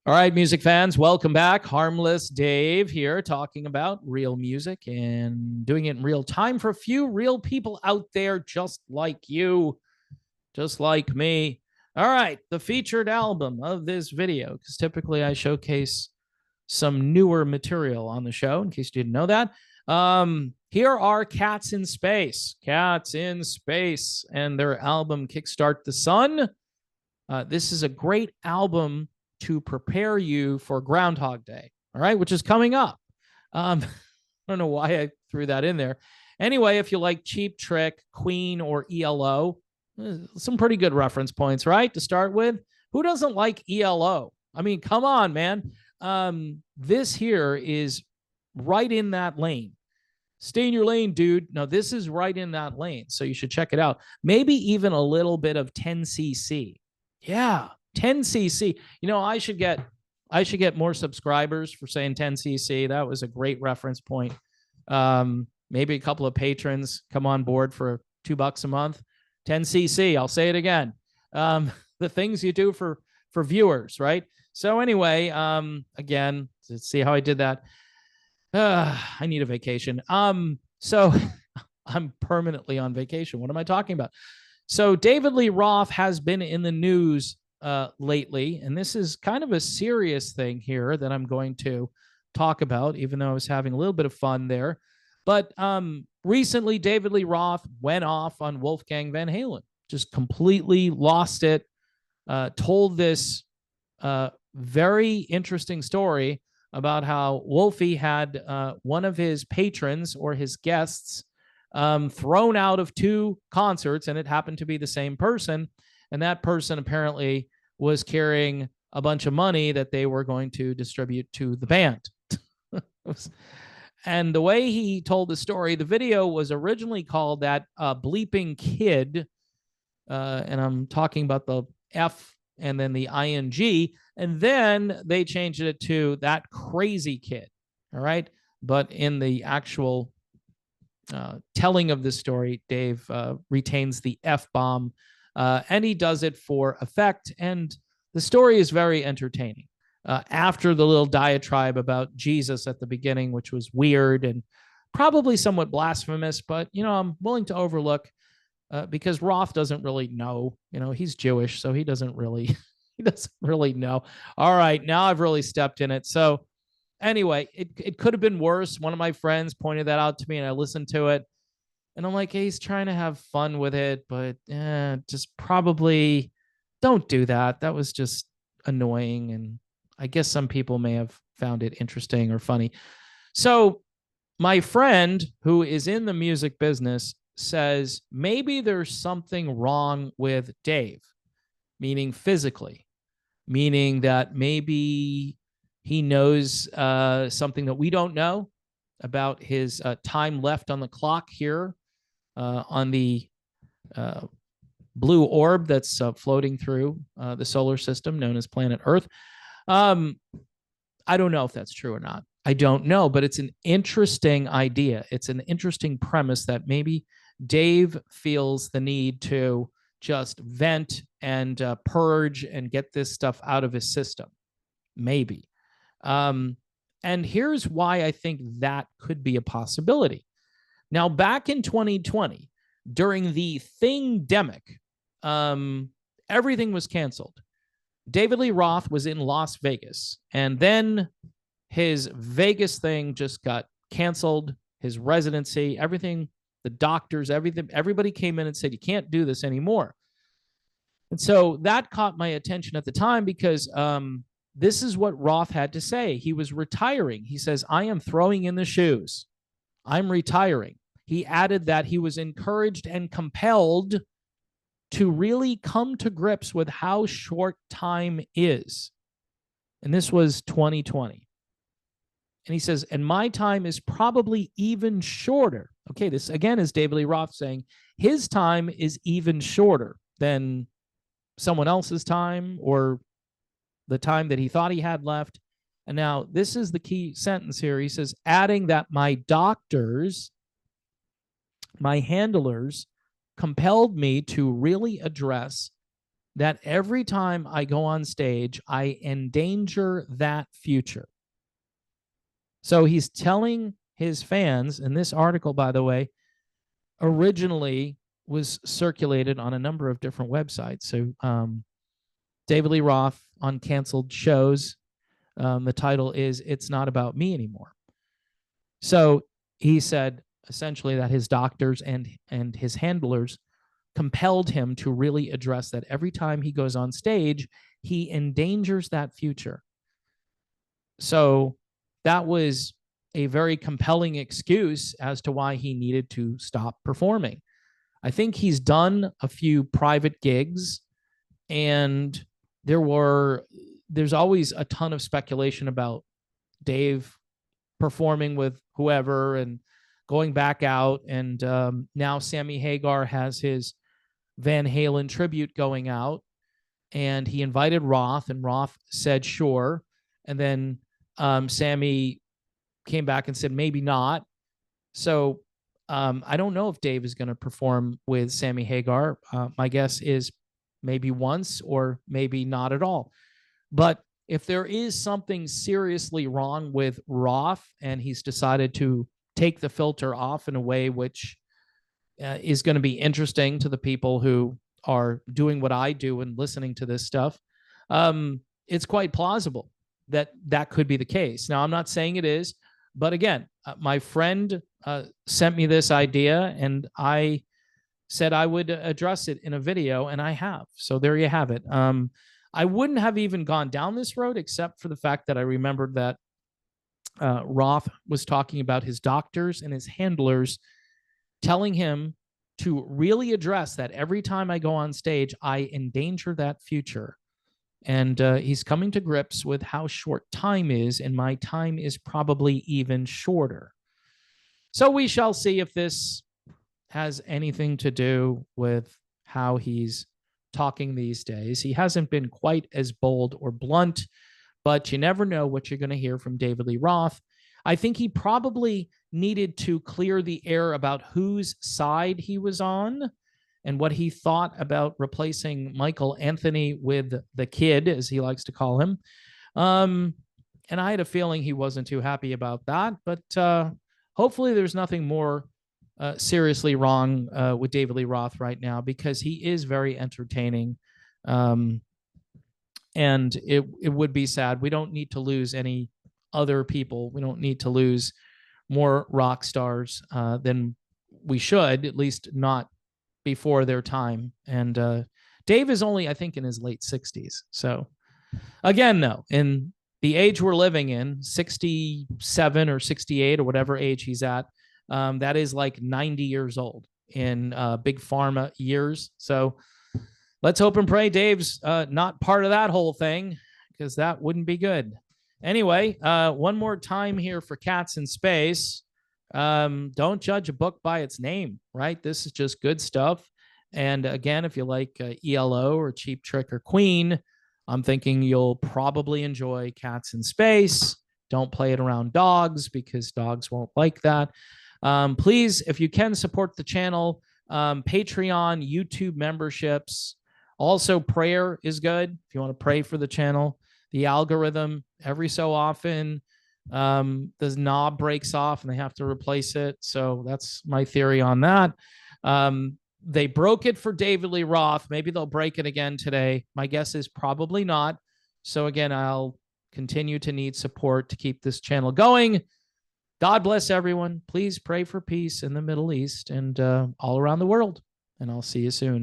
All right, music fans, welcome back. Harmless Dave here, talking about real music and doing it in real time for a few real people out there just like you, just like me. All right, the featured album of this video, because typically I showcase some newer material on the show, in case you didn't know that. Here are Cats in Space. Cats in Space and their album Kickstart the Sun. This is a great album to prepare you for Groundhog Day, all right, which is coming up. I don't know why I threw that in there. Anyway, if you like Cheap Trick, Queen, or ELO, some pretty good reference points, right? To start with, who doesn't like ELO? I mean, come on, man. This here is right in that lane. Stay in your lane, dude. No, this is right in that lane. So you should check it out. Maybe even a little bit of 10cc. Yeah, 10cc. You know, I should get more subscribers for saying 10cc. That was a great reference point. Maybe a couple of patrons come on board for $2 a month. 10cc. I'll say it again. The things you do for viewers, right? So anyway, again, let's see how I did that. I need a vacation. So I'm permanently on vacation. What am I talking about? So David Lee Roth has been in the news lately, and this is kind of a serious thing here that I'm going to talk about, even though I was having a little bit of fun there. But recently, David Lee Roth went off on Wolfgang Van Halen, just completely lost it, told this very interesting story about how Wolfie had one of his patrons or his guests thrown out of two concerts, and it happened to be the same person. And that person apparently was carrying a bunch of money that they were going to distribute to the band. And the way he told the story, the video was originally called that Bleeping Kid. And I'm talking about the F and then the ing. And then they changed it to That Crazy Kid. All right. But in the actual telling of this story, Dave retains the F-bomb, and he does it for effect. And the story is very entertaining. After the little diatribe about Jesus at the beginning, which was weird and probably somewhat blasphemous, but, you know, I'm willing to overlook because Roth doesn't really know. You know, he's Jewish, so he doesn't really know. All right, now I've really stepped in it. So anyway, it could have been worse. One of my friends pointed that out to me, and I listened to it, and I'm like, hey, he's trying to have fun with it, but just probably don't do that. That was just annoying, and I guess some people may have found it interesting or funny. So my friend who is in the music business says maybe there's something wrong with Dave, meaning physically, meaning that maybe he knows something that we don't know about his time left on the clock here on the blue orb that's floating through the solar system known as planet Earth. I don't know if that's true or not. I don't know, but it's an interesting idea. It's an interesting premise that maybe Dave feels the need to just vent and purge and get this stuff out of his system. Maybe. And here's why I think that could be a possibility. Now, back in 2020, during the thing-demic, everything was canceled. David Lee Roth was in Las Vegas, and then his Vegas thing just got canceled, his residency, everything, the doctors, everything, everybody came in and said, you can't do this anymore. And so that caught my attention at the time because this is what Roth had to say. He was retiring. He says, I am throwing in the shoes. I'm retiring. He added that he was encouraged and compelled to really come to grips with how short time is. And this was 2020. And he says, and my time is probably even shorter. Okay, this again is David Lee Roth saying his time is even shorter than someone else's time or the time that he thought he had left. And now this is the key sentence here. He says, adding that my doctors, my handlers, compelled me to really address that every time I go on stage, I endanger that future. So he's telling his fans, and this article, by the way, originally was circulated on a number of different websites. So David Lee Roth on canceled shows. The title is "It's Not About Me Anymore." So he said essentially that his doctors and his handlers compelled him to really address that every time he goes on stage, he endangers that future. So that was a very compelling excuse as to why he needed to stop performing. I think he's done a few private gigs, and there's always a ton of speculation about Dave performing with whoever and going back out. And now Sammy Hagar has his Van Halen tribute going out, and he invited Roth, and Roth said sure. And then Sammy came back and said maybe not. So I don't know if Dave is going to perform with Sammy Hagar. My guess is maybe once or maybe not at all. But if there is something seriously wrong with Roth and he's decided to take the filter off in a way which is going to be interesting to the people who are doing what I do and listening to this stuff, it's quite plausible that that could be the case. Now, I'm not saying it is, but again, my friend sent me this idea, and I said I would address it in a video, and I have. So there you have it. I wouldn't have even gone down this road except for the fact that I remembered that Roth was talking about his doctors and his handlers telling him to really address that every time I go on stage, I endanger that future. And he's coming to grips with how short time is, and my time is probably even shorter. So we shall see if this has anything to do with how he's talking these days. He hasn't been quite as bold or blunt, but you never know what you're going to hear from David Lee Roth. I think he probably needed to clear the air about whose side he was on and what he thought about replacing Michael Anthony with the Kid, as he likes to call him. And I had a feeling he wasn't too happy about that, but hopefully there's nothing more seriously wrong with David Lee Roth right now, because he is very entertaining. And it would be sad. We don't need to lose any other people. We don't need to lose more rock stars than we should, at least not before their time. And Dave is only, I think, in his late 60s. So again, though, in the age we're living in, 67 or 68 or whatever age he's at, that is like 90 years old in big pharma years. So let's hope and pray Dave's not part of that whole thing, because that wouldn't be good. Anyway, one more time here for Cats in Space. Don't judge a book by its name, right? This is just good stuff. And again, if you like ELO or Cheap Trick or Queen, I'm thinking you'll probably enjoy Cats in Space. Don't play it around dogs, because dogs won't like that. Please, if you can, support the channel. Patreon, YouTube memberships. Also, prayer is good if you want to pray for the channel. The algorithm, every so often, the knob breaks off and they have to replace it. So that's my theory on that. They broke it for David Lee Roth. Maybe they'll break it again today. My guess is probably not. So again, I'll continue to need support to keep this channel going. God bless everyone. Please pray for peace in the Middle East and all around the world. And I'll see you soon.